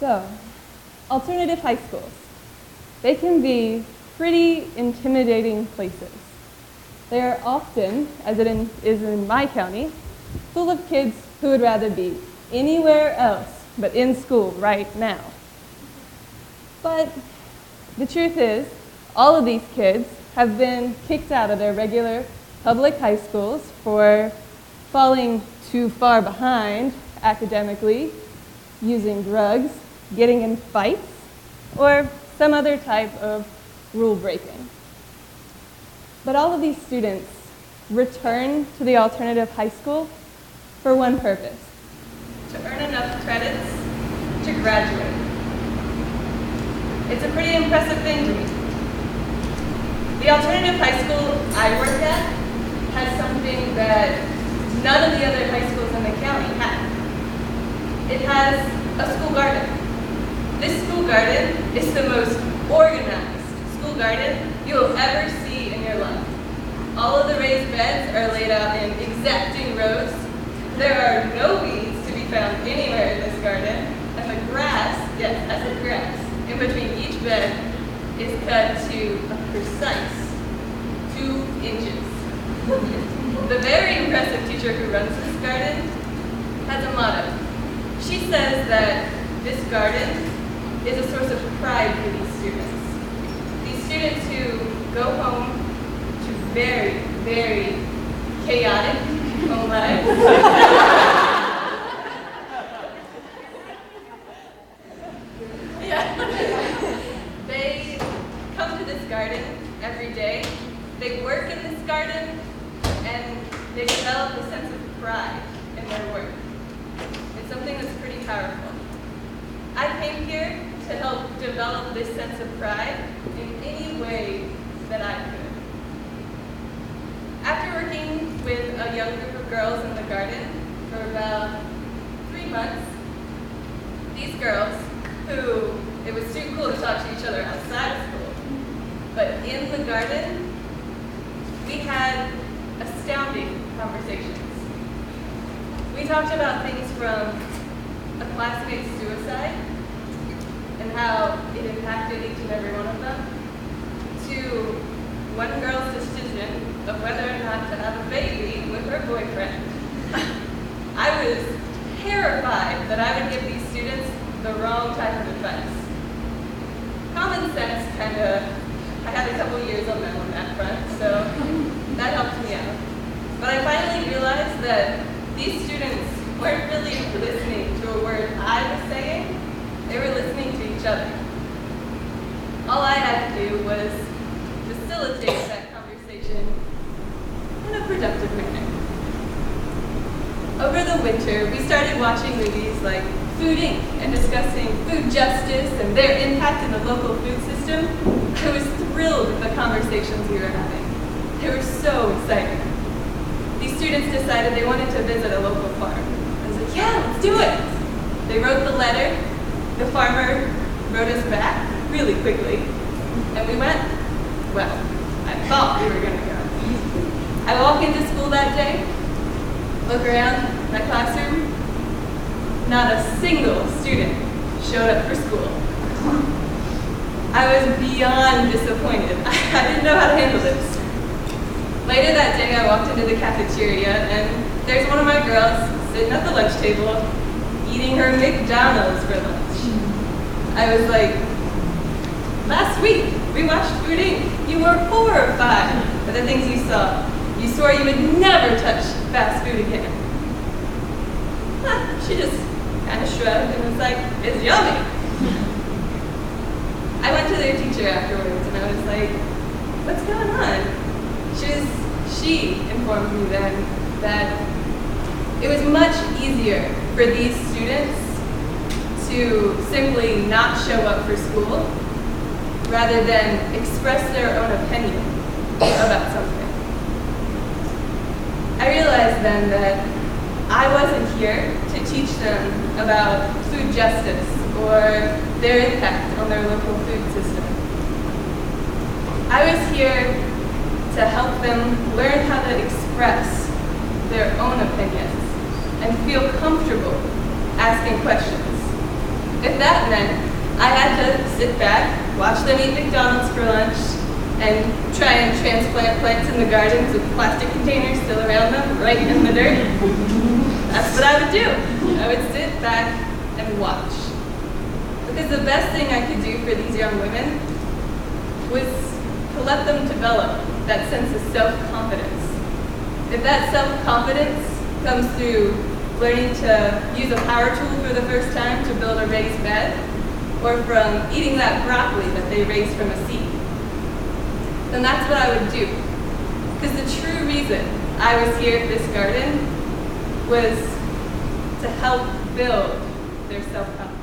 So, alternative high schools. They can be pretty intimidating places. They are often, as it is in my county, full of kids who would rather be anywhere else but in school right now. But the truth is, all of these kids have been kicked out of their regular public high schools for falling too far behind academically, using drugs, getting in fights, or some other type of rule breaking. But all of these students return to the alternative high school for one purpose: to earn enough credits to graduate. It's a pretty impressive thing to me. The alternative high school I work at has something that none of the other high schools in the county have. It has a school garden. This school garden is the most organized school garden you will ever see in your life. All of the raised beds are laid out in exacting rows. There are no weeds to be found anywhere in this garden, and the grass, yes, I said grass, in between each bed is cut to a precise 2 inches. The very impressive teacher who runs this garden has a motto. She says that this garden is a source of pride for these students. These students who go home to very, very chaotic home lives. They come to this garden every day. They work in this garden, and they develop a sense of pride in their work. It's something that's pretty powerful. I came here to help develop this sense of pride in any way that I could. After working with a young group of girls in the garden for about 3 months, these girls, who it was too cool to talk to each other outside of school, but in the garden, we had astounding conversations. We talked about things from a classmate's suicide and how it impacted each and every one of them, to one girl's decision of whether or not to have a baby with her boyfriend. I was terrified that I would give these students the wrong type of advice. Common sense I had a couple years on that front, so that helped me out. But I finally realized that these students weren't really listening to a word I was saying, they were listening to each other. All I had to do was facilitate that conversation in a productive manner. Over the winter, we started watching movies like Food Inc. and discussing food justice and their impact in the local food system. I was thrilled with the conversations we were having. They were so exciting. These students decided they wanted to visit a local farm. I was like, yeah, let's do it. They wrote the letter. The farmer wrote us back really quickly. And we went. Well, I thought we were going to go. I walk into school that day, look around my classroom. Not a single student showed up for school. I was beyond disappointed. I didn't know how to handle this. Later that day, I walked into the cafeteria, and there's one of my girls sitting at the lunch table, eating her McDonald's for lunch. I was like, last week, we watched Food Inc. You were horrified at the things you saw. You swore you would never touch fast food again. She just kind of shrugged and was like, it's yummy. I went to their teacher afterwards, and I was like, what's going on? She informed me then that it was much easier for these students to simply not show up for school rather than express their own opinion about something. I realized then that I wasn't here to teach them about food justice or their impact on their local food system. I was here to help them learn how to express their own opinions and feel comfortable asking questions. If that meant I had to sit back, watch them eat McDonald's for lunch, and try and transplant plants in the gardens with plastic containers still around them, right in the dirt, that's what I would do. I would sit back and watch. Because the best thing I could do for these young women was to let them develop that sense of self-confidence. If that self-confidence comes through learning to use a power tool for the first time to build a raised bed, or from eating that broccoli that they raised from a seed, then that's what I would do. Because the true reason I was here at this garden was to help build their self-confidence.